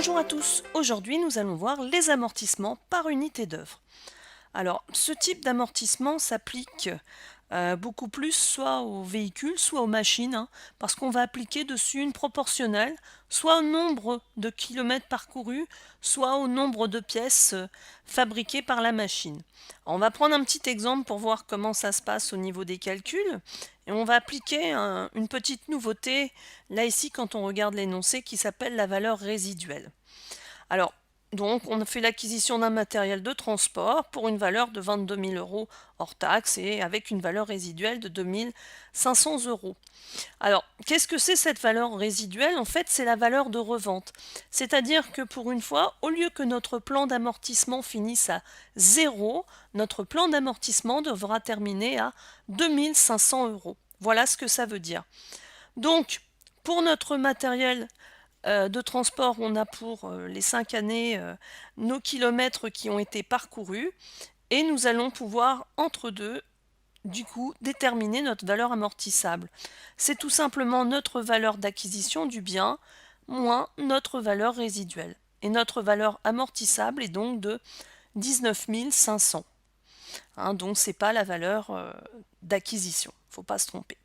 Bonjour à tous, aujourd'hui nous allons voir les amortissements par unité d'œuvre. Alors ce type d'amortissement s'applique beaucoup plus soit aux véhicules, soit aux machines, parce qu'on va appliquer dessus une proportionnelle, soit au nombre de kilomètres parcourus, soit au nombre de pièces fabriquées par la machine. On va prendre un petit exemple pour voir comment ça se passe au niveau des calculs, et on va appliquer une petite nouveauté, là ici quand on regarde l'énoncé, qui s'appelle la valeur résiduelle. Alors, donc, on a fait l'acquisition d'un matériel de transport pour une valeur de 22 000 euros hors taxe et avec une valeur résiduelle de 2 500 euros. Alors, qu'est-ce que c'est cette valeur résiduelle? En fait, c'est la valeur de revente. C'est-à-dire que pour une fois, au lieu que notre plan d'amortissement finisse à 0, notre plan d'amortissement devra terminer à 2 500 euros. Voilà ce que ça veut dire. Donc, pour notre matériel de transport, on a pour les 5 années nos kilomètres qui ont été parcourus et nous allons pouvoir entre deux du coup déterminer notre valeur amortissable. C'est tout simplement notre valeur d'acquisition du bien moins notre valeur résiduelle. Et notre valeur amortissable est donc de 19 500. Donc c'est pas la valeur d'acquisition, il ne faut pas se tromper.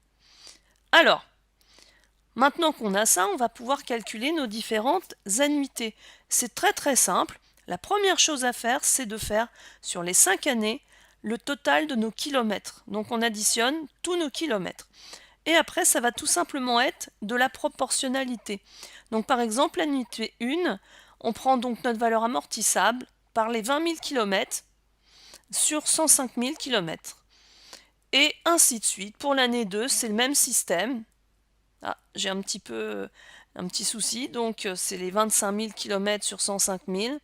Alors, maintenant qu'on a ça, on va pouvoir calculer nos différentes annuités. C'est très simple. La première chose à faire, c'est de faire sur les 5 années le total de nos kilomètres. Donc on additionne tous nos kilomètres. Et après, ça va tout simplement être de la proportionnalité. Donc par exemple, l'annuité 1, on prend donc notre valeur amortissable par les 20 000 km sur 105 000 km. Et ainsi de suite. Pour l'année 2, c'est le même système. Ah, j'ai un petit souci, donc c'est les 25 000 km sur 105 000.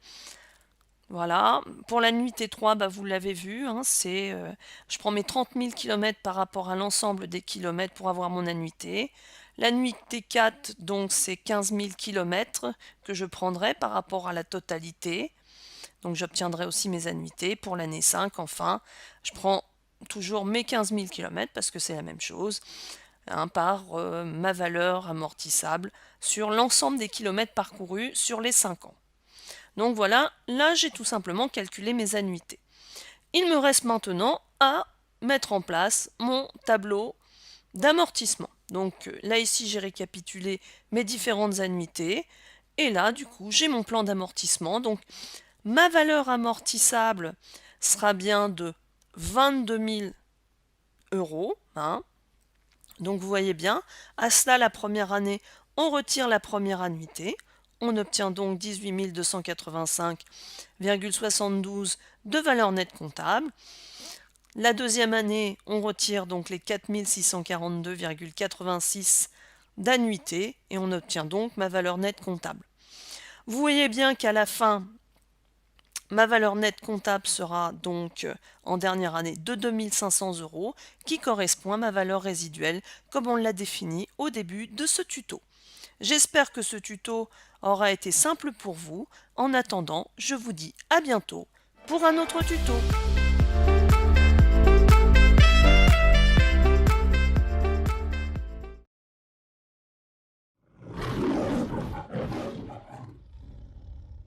Voilà. Pour la nuitée 3, vous l'avez vu, je prends mes 30 000 km par rapport à l'ensemble des kilomètres pour avoir mon annuité. La nuitée 4, donc c'est 15 000 km que je prendrai par rapport à la totalité. Donc j'obtiendrai aussi mes annuités. Pour l'année 5, enfin, je prends toujours mes 15 000 km parce que c'est la même chose. Par ma valeur amortissable sur l'ensemble des kilomètres parcourus sur les 5 ans. Donc voilà, là j'ai tout simplement calculé mes annuités. Il me reste maintenant à mettre en place mon tableau d'amortissement. Donc là ici j'ai récapitulé mes différentes annuités et là du coup j'ai mon plan d'amortissement. Donc ma valeur amortissable sera bien de 22 000 euros. Donc vous voyez bien, à cela la première année, on retire la première annuité. On obtient donc 18 285,72 de valeur nette comptable. La deuxième année, on retire donc les 4 642,86 d'annuité et on obtient donc ma valeur nette comptable. Vous voyez bien qu'à la fin, ma valeur nette comptable sera donc en dernière année de 2 500 euros qui correspond à ma valeur résiduelle comme on l'a défini au début de ce tuto. J'espère que ce tuto aura été simple pour vous. En attendant, je vous dis à bientôt pour un autre tuto.